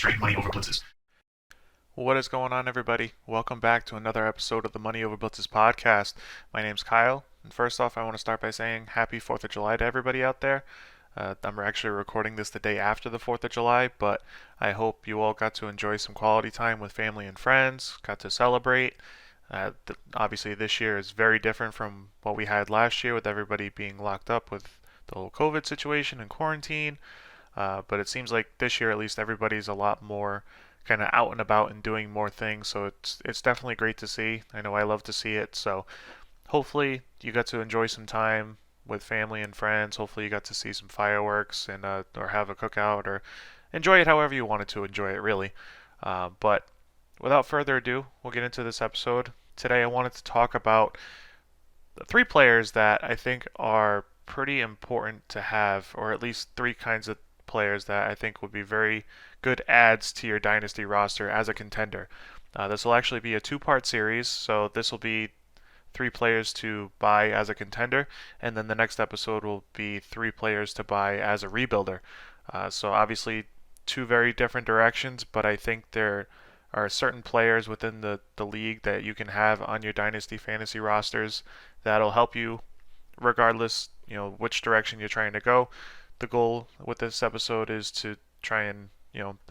straight money over blitzes. What is going on, everybody? Welcome back to another episode of the Money Over Blitzes podcast. My name's Kyle, and first off, I want to start by saying Happy 4th of July to everybody out there. I'm actually recording this the day after the 4th of July, but I hope you all got to enjoy some quality time with family and friends, got to celebrate. Obviously, this year is very different from what we had last year with everybody being locked up with the whole COVID situation and quarantine. But it seems like this year, at least, everybody's a lot more kind of out and about and doing more things. So it's definitely great to see. I know I love to see it. So hopefully you got to enjoy some time with family and friends. Hopefully you got to see some fireworks and or have a cookout or enjoy it however you wanted to enjoy it, really. But without further ado, we'll get into this episode. Today I wanted to talk about the three players that I think are pretty important to have, or at least three kinds of players that I think would be very good adds to your dynasty roster as a contender. This will actually be a two-part series, so this will be three players to buy as a contender, and then the next episode will be three players to buy as a rebuilder. So obviously, two very different directions, but I think there are certain players within the league that you can have on your dynasty fantasy rosters that'll help you regardless, which direction you're trying to go. The goal with this episode is to try and,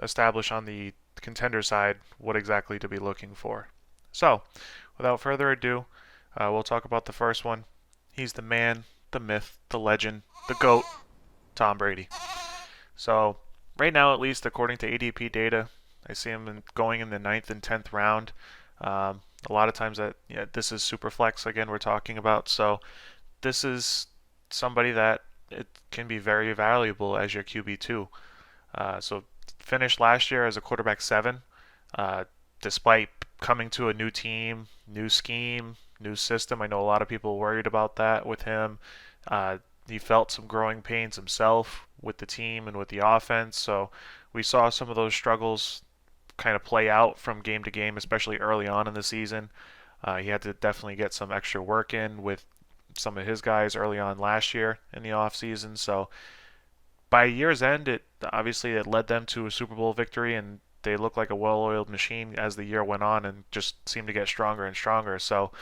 establish on the contender side what exactly to be looking for. So, without further ado, we'll talk about the first one. He's the man, the myth, the legend, the GOAT, Tom Brady. So, right now, at least according to ADP data, I see him going in the ninth and 10th round. A lot of times this is super flex again we're talking about. So this is somebody that it can be very valuable as your QB2. So finished last year as a quarterback 7, despite coming to a new team, new scheme, new system. I know a lot of people worried about that with him. He felt some growing pains himself with the team and with the offense. So we saw some of those struggles kind of play out from game to game, especially early on in the season. He had to definitely get some extra work in with some of his guys early on last year in the offseason. So by year's end, it led them to a Super Bowl victory, and they looked like a well-oiled machine as the year went on and just seemed to get stronger and stronger. So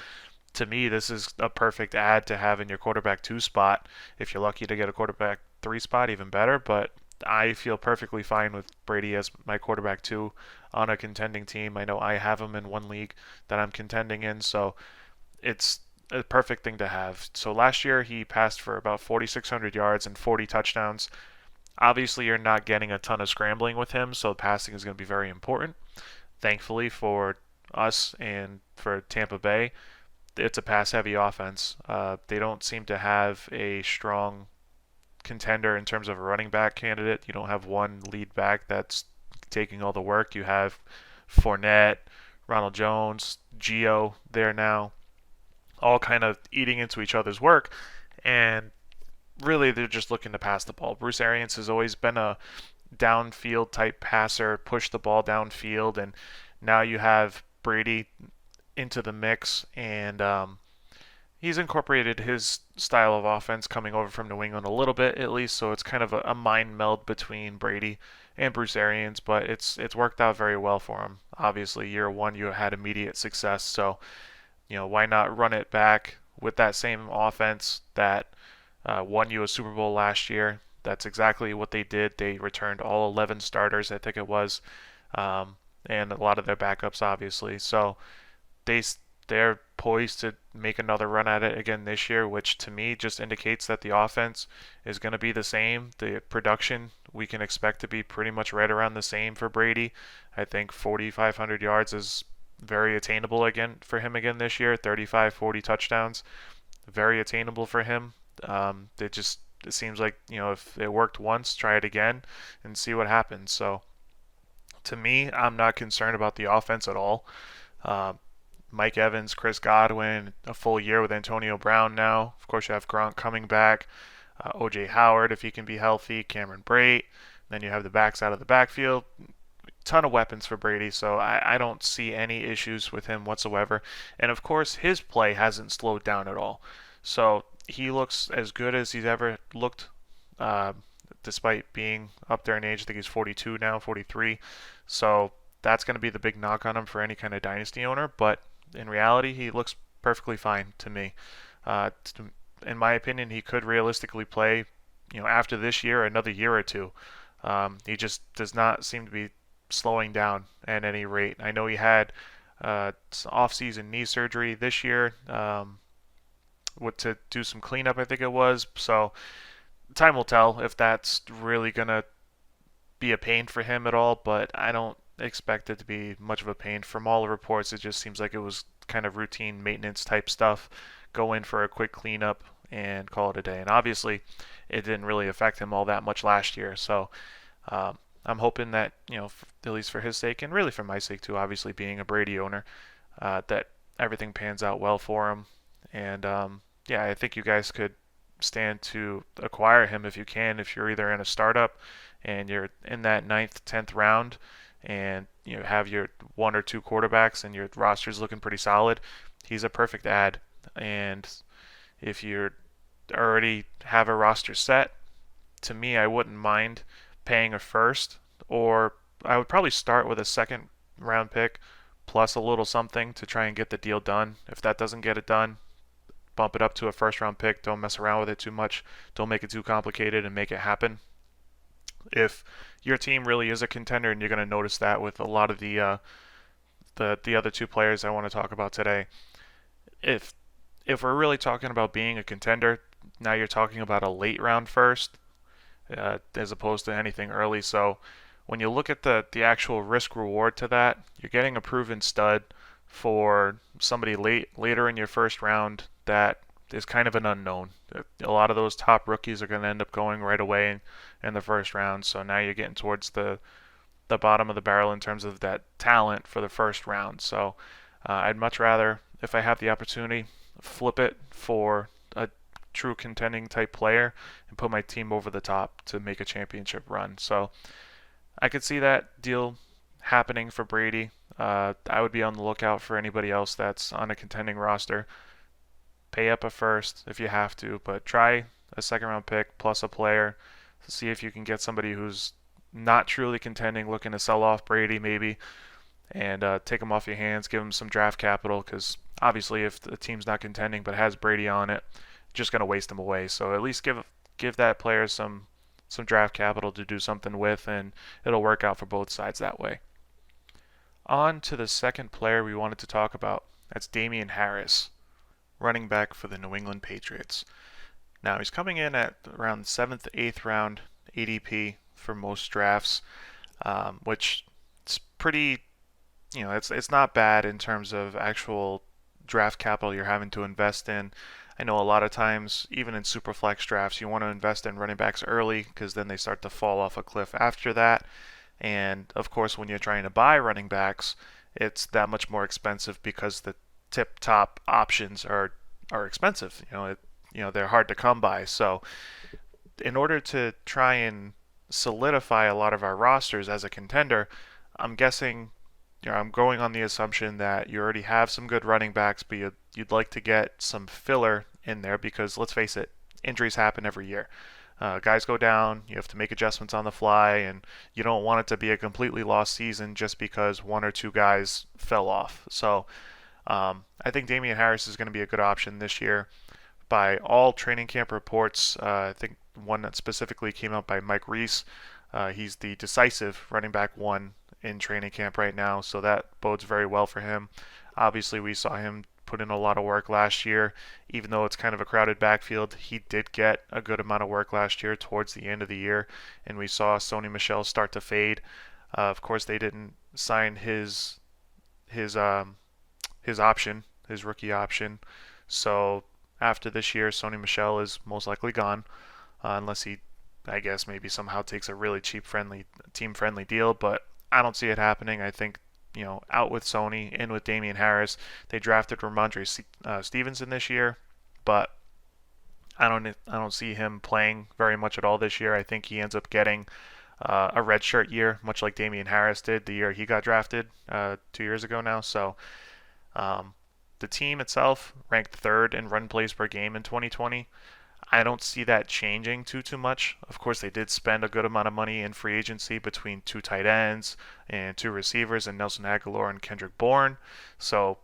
to me, this is a perfect add to have in your quarterback 2 spot. If you're lucky to get a quarterback 3 spot, even better. But I feel perfectly fine with Brady as my quarterback 2 on a contending team. I know I have him in one league that I'm contending in, so it's a perfect thing to have. So last year he passed for about 4,600 yards and 40 touchdowns. Obviously, you're not getting a ton of scrambling with him, so passing is going to be very important. Thankfully for us and for Tampa Bay, it's a pass-heavy offense. They don't seem to have a strong contender in terms of a running back candidate. You don't have one lead back that's taking all the work. You have Fournette, Ronald Jones, Gio there now, all kind of eating into each other's work, and really they're just looking to pass the ball. Bruce Arians has always been a downfield type passer, push the ball downfield, and now you have Brady into the mix, and he's incorporated his style of offense coming over from New England a little bit at least, so it's kind of a mind meld between Brady and Bruce Arians, but it's worked out very well for him. Obviously, year one you had immediate success, so why not run it back with that same offense that won you a Super Bowl last year? That's exactly what they did. They returned all 11 starters, I think it was, and a lot of their backups, obviously. So they they're poised to make another run at it again this year, which to me just indicates that the offense is going to be the same. The production we can expect to be pretty much right around the same for Brady. I think 4,500 yards is very attainable again for him again this year. 35, 40 touchdowns, very attainable for him. It seems like if it worked once, try it again and see what happens. So to me, I'm not concerned about the offense at all. Uh, Mike Evans, Chris Godwin, a full year with Antonio Brown now. Of course, you have Gronk coming back, O.J. Howard if he can be healthy, Cameron Brate. Then you have the backs out of the backfield. Ton of weapons for Brady, so I don't see any issues with him whatsoever. And of course, his play hasn't slowed down at all. So he looks as good as he's ever looked uh, despite being up there in age. I think he's 42 now, 43. So that's going to be the big knock on him for any kind of dynasty owner. But in reality, he looks perfectly fine to me. Uh, in my opinion, he could realistically play, after this year, another year or two. He just does not seem to be slowing down at any rate. I know he had off-season knee surgery this year, to do some cleanup, I think it was. So time will tell if that's really gonna be a pain for him at all. But I don't expect it to be much of a pain. From all the reports, it just seems like it was kind of routine maintenance type stuff. Go in for a quick cleanup and call it a day. And obviously, it didn't really affect him all that much last year. So I'm hoping that, at least for his sake and really for my sake too, obviously being a Brady owner, that everything pans out well for him. And yeah, I think you guys could stand to acquire him if you can, if you're either in a startup and you're in that ninth, 10th round and you have your one or two quarterbacks and your roster's looking pretty solid. He's a perfect add. And if you already have a roster set, to me, I wouldn't mind paying a first, or I would probably start with a second round pick plus a little something to try and get the deal done. If that doesn't get it done, bump it up to a first round pick. Don't mess around with it too much. Don't make it too complicated and make it happen. If your team really is a contender, and you're going to notice that with a lot of the other two players I want to talk about today, if we're really talking about being a contender, now you're talking about a late round first, as opposed to anything early. So when you look at the actual risk reward to that, you're getting a proven stud for somebody later in your first round that is kind of an unknown. A lot of those top rookies are going to end up going right away in the first round. So now you're getting towards the bottom of the barrel in terms of that talent for the first round. So I'd much rather, if I have the opportunity, flip it for a true contending type player and put my team over the top to make a championship run. So I could see that deal happening for Brady. I would be on the lookout for anybody else that's on a contending roster. Pay up a first if you have to, but try a second round pick plus a player to see if you can get somebody who's not truly contending, looking to sell off Brady maybe, and take him off your hands, give him some draft capital, because obviously if the team's not contending but has Brady on it, just going to waste him away. So at least give that player some draft capital to do something with, and it'll work out for both sides that way. On to the second player we wanted to talk about. That's Damian Harris, running back for the New England Patriots. Now he's coming in at around 7th, 8th round ADP for most drafts, which is pretty, it's not bad in terms of actual draft capital you're having to invest in. I know a lot of times, even in super flex drafts, you want to invest in running backs early because then they start to fall off a cliff after that. And of course, when you're trying to buy running backs, it's that much more expensive because the tip top options are expensive. They're hard to come by. So in order to try and solidify a lot of our rosters as a contender, I'm guessing, I'm going on the assumption that you already have some good running backs, but you'd like to get some filler in there because, let's face it, injuries happen every year. Guys go down, you have to make adjustments on the fly, and you don't want it to be a completely lost season just because one or two guys fell off. So I think Damian Harris is going to be a good option this year. By all training camp reports, I think one that specifically came out by Mike Reese, he's the decisive running back one in training camp right now, so that bodes very well for him. Obviously, we saw him put in a lot of work last year. Even though it's kind of a crowded backfield, he did get a good amount of work last year towards the end of the year, and we saw Sony Michel start to fade. Of course, they didn't sign his option, his rookie option. So after this year, Sony Michel is most likely gone, unless he, I guess, maybe somehow takes a really cheap, team-friendly deal. But I don't see it happening. I think, out with Sony, in with Damian Harris. They drafted Ramondre Stevenson this year, but I don't see him playing very much at all this year. I think he ends up getting a redshirt year, much like Damian Harris did the year he got drafted 2 years ago now. So the team itself ranked third in run plays per game in 2020. I don't see that changing too much. Of course, they did spend a good amount of money in free agency between two tight ends and two receivers and Nelson Aguilar and Kendrick Bourne. So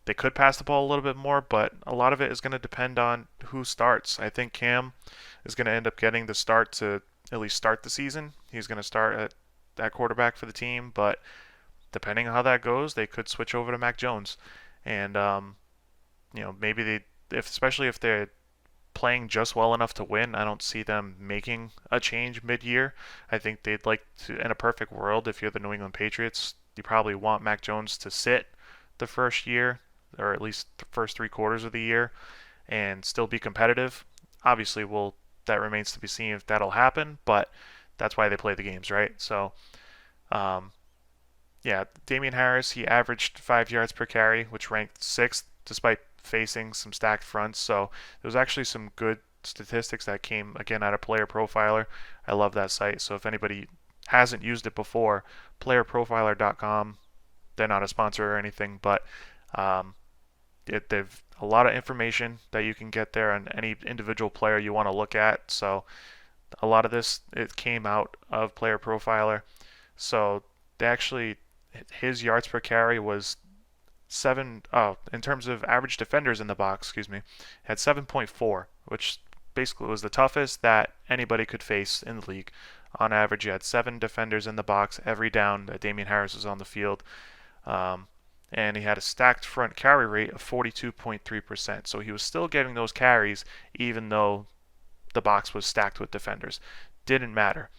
they could pass the ball a little bit more, but a lot of it is going to depend on who starts. I think Cam is going to end up getting the start to at least start the season. He's going to start at quarterback for the team, but depending on how that goes, they could switch over to Mac Jones. And maybe especially if they're playing just well enough to win, I don't see them making a change mid-year. I think they'd like to, in a perfect world, if you're the New England Patriots, you probably want Mac Jones to sit the first year, or at least the first 3 quarters of the year, and still be competitive. Obviously, that remains to be seen if that'll happen, but that's why they play the games, right? So, um, yeah, Damian Harris, he averaged 5 yards per carry, which ranked sixth despite facing some stacked fronts. So there was actually some good statistics that came again out of Player Profiler. I love that site. So if anybody hasn't used it before, playerprofiler.com. They're not a sponsor or anything, but um, they've a lot of information that you can get there on any individual player you want to look at. So a lot of this it came out of Player Profiler. So they actually his yards per carry was in terms of average defenders in the box, excuse me, had 7.4, which basically was the toughest that anybody could face in the league. On average, you had 7 defenders in the box every down that Damian Harris was on the field. Um, and he had a stacked front carry rate of 42.3%. So he was still getting those carries even though the box was stacked with defenders. Didn't matter.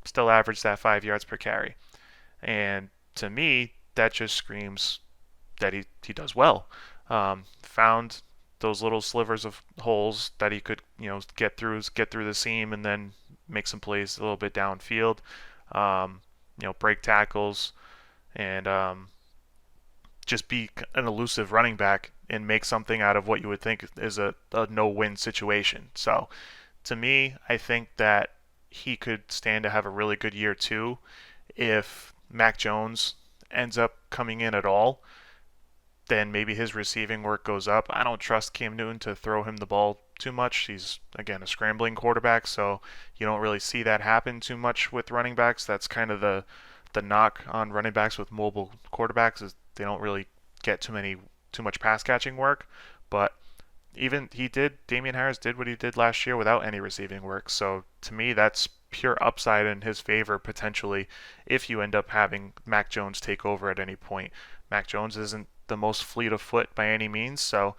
Still averaged that 5 yards per carry. And to me, that just screams that he does well. Found those little slivers of holes that he could get through the seam and then make some plays a little bit downfield. Break tackles and just be an elusive running back and make something out of what you would think is a no-win situation. So to me, I think that he could stand to have a really good year too if Mac Jones ends up coming in at all. Then maybe his receiving work goes up. I don't trust Cam Newton to throw him the ball too much. He's, again, a scrambling quarterback, so you don't really see that happen too much with running backs. That's kind of the knock on running backs with mobile quarterbacks is they don't really get too much pass catching work. But Damian Harris did what he did last year without any receiving work. So to me, that's pure upside in his favor potentially if you end up having Mac Jones take over at any point. Mac Jones isn't the most fleet of foot by any means, so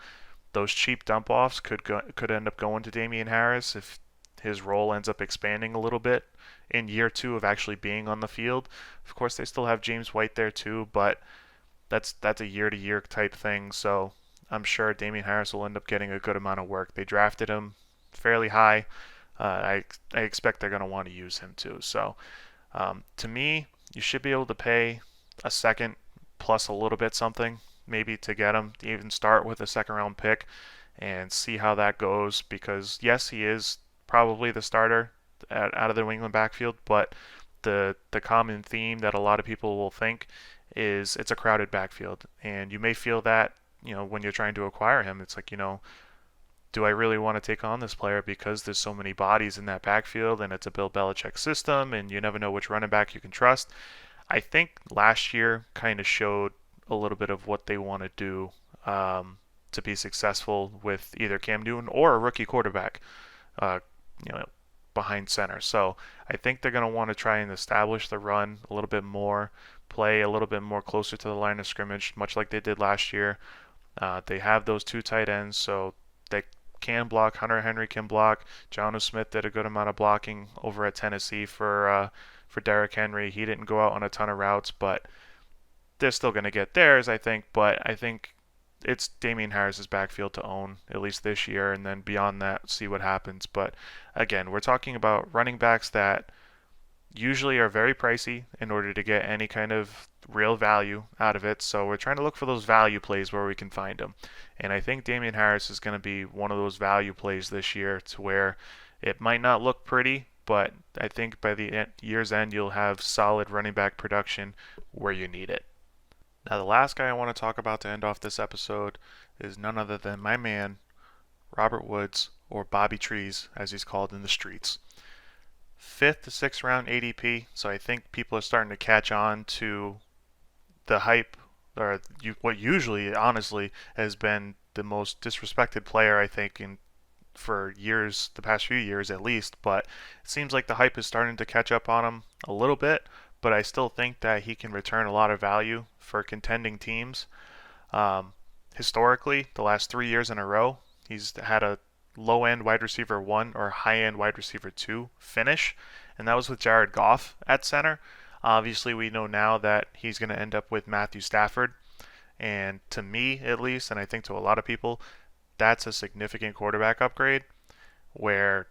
those cheap dump offs could end up going to Damian Harris if his role ends up expanding a little bit in year 2 of actually being on the field. Of course, they still have James White there too, but that's a year-to-year type thing. So I'm sure Damian Harris will end up getting a good amount of work. They drafted him fairly high. I expect they're going to want to use him too. So to me, you should be able to pay a second plus a little bit something maybe to get him, to even start with a second round pick and see how that goes, because yes, he is probably the starter out of the New England backfield, but the common theme that a lot of people will think is it's a crowded backfield, and you may feel that when you're trying to acquire him. It's like, do I really want to take on this player because there's so many bodies in that backfield and it's a Bill Belichick system and you never know which running back you can trust? I think last year kind of showed a little bit of what they want to do to be successful with either Cam Newton or a rookie quarterback, uh, you know, behind center. So I think they're going to want to try and establish the run a little bit more, play a little bit more closer to the line of scrimmage, much like they did last year. They have those two tight ends, so they can block. Hunter Henry can block. Jonnu Smith did a good amount of blocking over at Tennessee for Derrick Henry. He didn't go out on a ton of routes, but they're still going to get theirs, I think. But I think it's Damian Harris's backfield to own, at least this year, and then beyond that, see what happens. But again, we're talking about running backs that usually are very pricey in order to get any kind of real value out of it. So we're trying to look for those value plays where we can find them. And I think Damian Harris is going to be one of those value plays this year, to where it might not look pretty, but I think by the year's end you'll have solid running back production where you need it. Now the last guy I want to talk about to end off this episode is none other than my man, Robert Woods, or Bobby Trees, as he's called in the streets. Fifth to sixth round ADP, so I think people are starting to catch on to the hype, or what usually, honestly, has been the most disrespected player, I think, in for years, the past few years at least, but it seems like the hype is starting to catch up on him a little bit, but I still think that he can return a lot of value for contending teams. Um, Historically, the last 3 years in a row, he's had a low end wide receiver one or high end wide receiver two finish, and that was with Jared Goff at center. Obviously, we know now that he's going to end up with Matthew Stafford, and to me at least, and I think to a lot of people, that's a significant quarterback upgrade where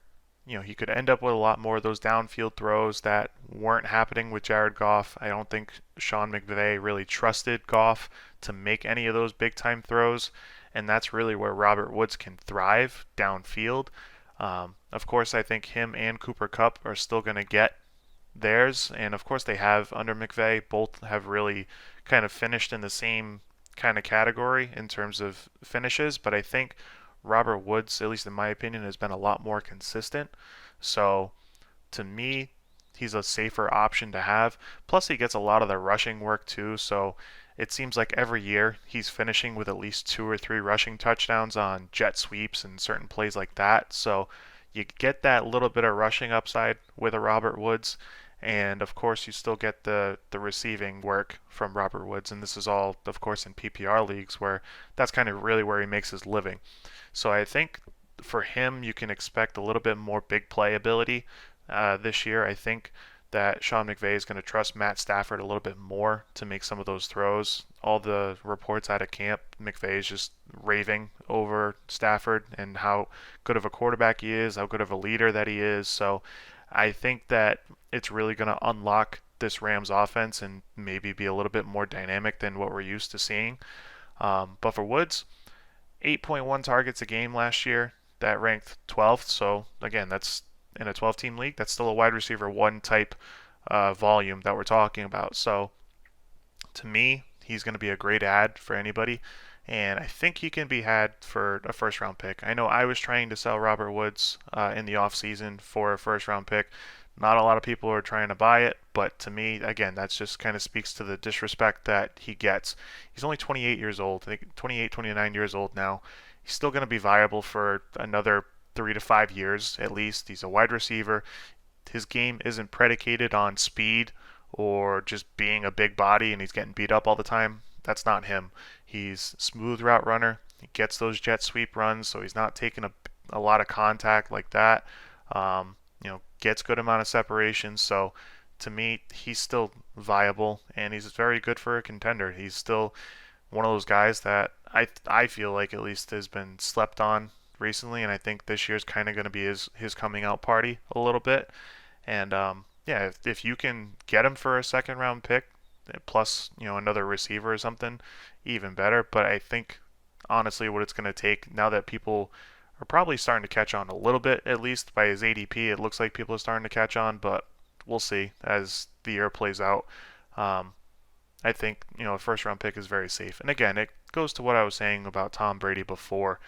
he could end up with a lot more of those downfield throws that weren't happening with Jared Goff. I don't think Sean McVay really trusted Goff to make any of those big time throws, and that's really where Robert Woods can thrive downfield. Of course, I think him and Cooper Kupp are still going to get theirs, and of course they have under McVay. Both have really kind of finished in the same kind of category in terms of finishes, but I think Robert Woods, at least in my opinion, has been a lot more consistent. So to me, he's a safer option to have. Plus, he gets a lot of the rushing work too. So it seems like every year he's finishing with at least 2 or 3 rushing touchdowns on jet sweeps and certain plays like that. So you get that little bit of rushing upside with a Robert Woods. And of course, you still get the receiving work from Robert Woods. And this is all, of course, in PPR leagues where that's kind of really where he makes his living. So I think for him, you can expect a little bit more big play ability this year. I think that Sean McVay is going to trust Matt Stafford a little bit more to make some of those throws. All the reports out of camp, McVay is just raving over Stafford and how good of a quarterback he is, how good of a leader that he is. So I think that it's really going to unlock this Rams offense and maybe be a little bit more dynamic than what we're used to seeing. But for Woods, 8.1 targets a game last year. That ranked 12th. So again, that's in a 12-team league. That's still a wide receiver one type volume that we're talking about. So to me, he's going to be a great add for anybody. And I think he can be had for a first round pick. I know I was trying to sell Robert Woods in the offseason for a first round pick. Not a lot of people are trying to buy it, but to me, again, that just kind of speaks to the disrespect that he gets. He's only 28 years old, I think 28, 29 years old now. He's still going to be viable for another 3 to 5 years at least. He's a wide receiver. His game isn't predicated on speed or just being a big body and he's getting beat up all the time. That's not him. He's a smooth route runner. He gets those jet sweep runs, so he's not taking a lot of contact like that. Gets good amount of separation. So to me, he's still viable and he's very good for a contender. He's still one of those guys that I feel like at least has been slept on recently, and I think this year's kind of going to be his coming out party a little bit. And yeah, if you can get him for a second round pick plus another receiver or something, even better. But I think honestly, what it's going to take now that people are probably starting to catch on a little bit, at least by his ADP. It looks like people are starting to catch on, but we'll see as the year plays out. I think a first round pick is very safe. And again, it goes to what I was saying about Tom Brady before.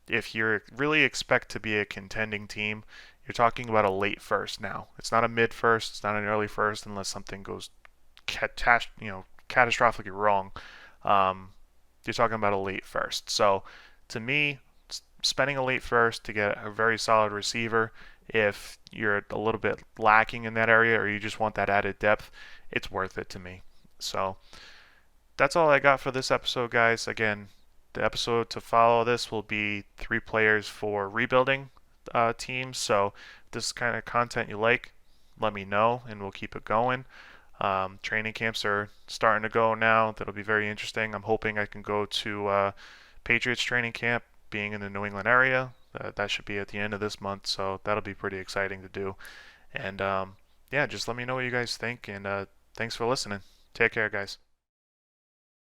If you really expect to be a contending team, you're talking about a late first now. It's not a mid first. It's not an early first unless something goes catastrophically wrong. You're talking about a late first. So to me, spending a late first to get a very solid receiver, if you're a little bit lacking in that area or you just want that added depth, it's worth it to me. So that's all I got for this episode, guys. Again, the episode to follow this will be 3 players for rebuilding teams. So if this is kind of content you like, let me know and we'll keep it going. Training camps are starting to go now. That'll be very interesting. I'm hoping I can go to Patriots training camp, being in the New England area. That should be at the end of this month, so that'll be pretty exciting to do. And yeah, just let me know what you guys think, and thanks for listening. Take care, guys.